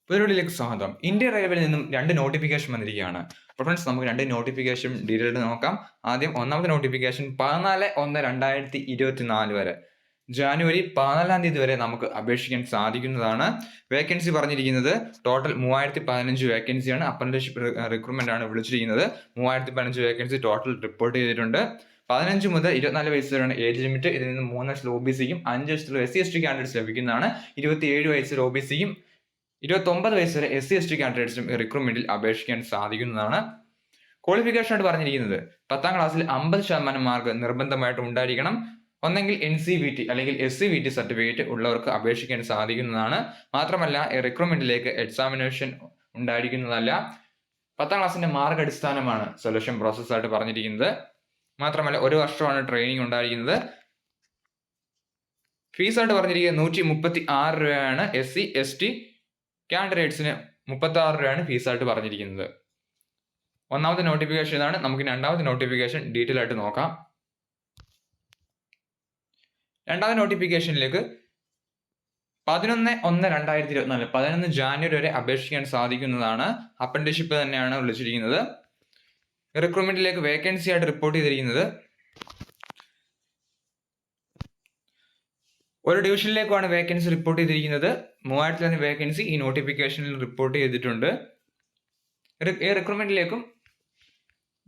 പരിപാടിയിലേക്ക് സ്വാഗതം. ഇന്ത്യൻ റെയിൽവേയിൽ നിന്നും 2 നോട്ടിഫിക്കേഷൻ വന്നിരിക്കുകയാണ്. അപ്പോൾ ഫ്രണ്ട്സ്, നമുക്ക് 2 നോട്ടിഫിക്കേഷൻ ഡീറ്റെയിൽഡ് നോക്കാം. ആദ്യം ഒന്നാമത്തെ നോട്ടിഫിക്കേഷൻ 14/1/2024 വരെ, ജാനുവരി 14-ാം തീയതി വരെ നമുക്ക് അപേക്ഷിക്കാൻ സാധിക്കുന്നതാണ്. വേക്കൻസി പറഞ്ഞിരിക്കുന്നത് ടോട്ടൽ 3015 വേക്കൻസിയാണ്. അപ്രന്റീസ്ഷിപ്പ് റിക്രൂട്ട്മെന്റ് ആണ് വിളിച്ചിരിക്കുന്നത്. 3015 വേക്കൻസി ടോട്ടൽ റിപ്പോർട്ട് ചെയ്തിട്ടുണ്ട്. 15 മുതൽ 24 വയസ്സ് വരെയാണ് ഏജ് ലിമിറ്റ്. ഇതിൽ നിന്ന് 3 വയസ്സിൽ OBCക്കും 5 വയസ്സിൽ SC/ST കാൻഡിഡേറ്റ്സ് ലഭിക്കുന്നതാണ്. 27 വയസ്സിൽ OBCക്കും 29 വയസ്സ് വരെ SC/ST കാൻഡിഡേറ്റ്സിനും റിക്രൂട്ട്മെന്റിൽ അപേക്ഷിക്കാൻ സാധിക്കുന്നതാണ്. ക്വാളിഫിക്കേഷൻ ആയിട്ട് പറഞ്ഞിരിക്കുന്നത് 10ാം ക്ലാസ്സിൽ 50% മാർക്ക് നിർബന്ധമായിട്ട് ഉണ്ടായിരിക്കണം. ഒന്നെങ്കിൽ NCVT അല്ലെങ്കിൽ SCVT സർട്ടിഫിക്കറ്റ് ഉള്ളവർക്ക് അപേക്ഷിക്കാൻ സാധിക്കുന്നതാണ്. മാത്രമല്ല, റിക്രൂട്ട്മെന്റിലേക്ക് എക്സാമിനേഷൻ ഉണ്ടായിരിക്കുന്നതല്ല. 10ാം ക്ലാസ്സിന്റെ മാർക്ക് അടിസ്ഥാനമാണ് സെലക്ഷൻ പ്രോസസ് ആയിട്ട് പറഞ്ഞിരിക്കുന്നത്. മാത്രമല്ല, 1 വർഷമാണ് ട്രെയിനിങ് ഉണ്ടായിരിക്കുന്നത്. ഫീസ് ആയിട്ട് പറഞ്ഞിരിക്കുന്നത് 136 രൂപയാണ്. SC/ST കാൻഡിഡേറ്റ്സിന് 36 രൂപയാണ് ഫീസായിട്ട് പറഞ്ഞിരിക്കുന്നത്. ഒന്നാമത്തെ നോട്ടിഫിക്കേഷൻ ഇതാണ്. നമുക്ക് രണ്ടാമത്തെ നോട്ടിഫിക്കേഷൻ ഡീറ്റെയിൽ ആയിട്ട് നോക്കാം. രണ്ടാമത്തെ നോട്ടിഫിക്കേഷനിലേക്ക് 11/1/2024 11 ജാനുവരി വരെ അപേക്ഷിക്കാൻ സാധിക്കുന്നതാണ്. അപ്രന്റീസ്ഷിപ്പ് തന്നെയാണ് വിളിച്ചിരിക്കുന്നത്. റിക്രൂട്ട്മെന്റിലേക്ക് വേക്കൻസി ആയിട്ട് റിപ്പോർട്ട് ചെയ്തിരിക്കുന്നത് ഒരു ഡിവിഷനിലേക്കാണ് വേക്കൻസി റിപ്പോർട്ട് ചെയ്തിരിക്കുന്നത്. 3000 വേക്കൻസി ഈ നോട്ടിഫിക്കേഷനിൽ റിപ്പോർട്ട് ചെയ്തിട്ടുണ്ട്. ഈ റിക്രൂട്ട്മെന്റിലേക്കും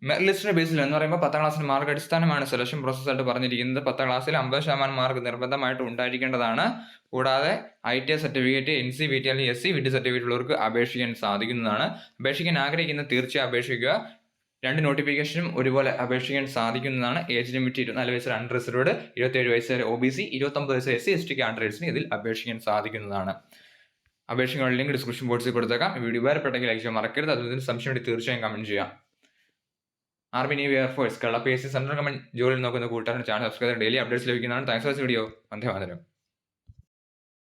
മെറിറ്റ് ലിസ്റ്റിന്റെ ബേസിൽ എന്ന് പറയുമ്പോൾ 10ാം ക്ലാസ്സിന് മാർക്ക് അടിസ്ഥാനമാണ് സെലക്ഷൻ പ്രോസസ് ആയിട്ട് പറഞ്ഞിരിക്കുന്നത്. 10ാം ക്ലാസ്സിൽ 50% മാർക്ക് നിർബന്ധമായിട്ട് ഉണ്ടായിരിക്കേണ്ടതാണ്. കൂടാതെ ITI സർട്ടിഫിക്കറ്റ്, NCVT അല്ലെങ്കിൽ SCVT സർട്ടിഫിക്കറ്റ് ഉള്ളവർക്ക് അപേക്ഷിക്കാൻ സാധിക്കുന്നതാണ്. അപേക്ഷിക്കാൻ ആഗ്രഹിക്കുന്ന തീർച്ചയായും അപേക്ഷിക്കുക. 2 നോട്ടിഫിക്കേഷനും ഒരുപോലെ അപേക്ഷിക്കാൻ സാധിക്കുന്നതാണ്. ഏജ് ലിമിറ്റ് 24 വയസ്സ് വരെ അൺറിസർവ്ഡ്, 27 വയസ്സ് വരെ OBC, 29 വയസ്സ് SC/ST കാൻഡിഡേറ്റ്സിന് ഇതിൽ അപേക്ഷിക്കാൻ സാധിക്കുന്നതാണ്. അപേക്ഷിക്കാനുള്ള ലിങ്ക് ഡിസ്ക്രിപ്ഷൻ ബോക്സിൽ കൊടുത്തേക്കാം. വീഡിയോ ഉപകാരപ്പെട്ടെങ്കിൽ ലൈക്ക് ചെയ്യാൻ മറക്കരുത്. അതിൽ സംശയം വേണ്ടി തീർച്ചയായും കമന്റ് ചെയ്യാം. Army, navy, air force, Kerala PSC central government ജോലിയിൽ നോക്കുന്ന കൂട്ടുകാരുടെ ചാനൽ സബ്സ്ക്രൈബ് ഡെയിലി അപ്ഡേറ്റ്സ് ലഭിക്കുന്നതാണ്. Thanks for this video. Vande Mataram.